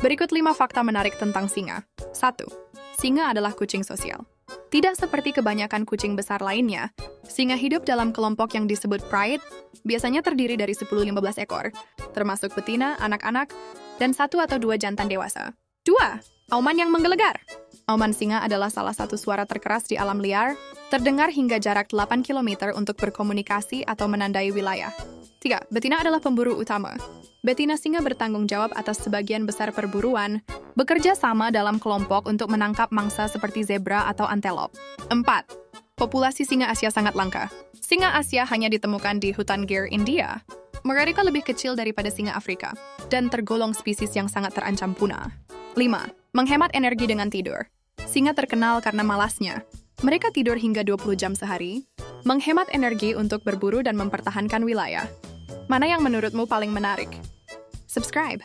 Berikut 5 fakta menarik tentang singa. 1. Singa adalah kucing sosial. Tidak seperti kebanyakan kucing besar lainnya, singa hidup dalam kelompok yang disebut pride, biasanya terdiri dari 10-15 ekor, termasuk betina, anak-anak, dan 1 atau 2 jantan dewasa. 2. Auman yang menggelegar. Auman singa adalah salah satu suara terkeras di alam liar, terdengar hingga jarak 8 km untuk berkomunikasi atau menandai wilayah. 3. Betina adalah pemburu utama. Betina singa bertanggung jawab atas sebagian besar perburuan, bekerja sama dalam kelompok untuk menangkap mangsa seperti zebra atau antelop. 4. Populasi singa Asia sangat langka. Singa Asia hanya ditemukan di hutan Gir, India. Mereka lebih kecil daripada singa Afrika, dan tergolong spesies yang sangat terancam punah. 5. Menghemat energi dengan tidur. Singa terkenal karena malasnya. Mereka tidur hingga 20 jam sehari, menghemat energi untuk berburu dan mempertahankan wilayah. Mana yang menurutmu paling menarik? Subscribe!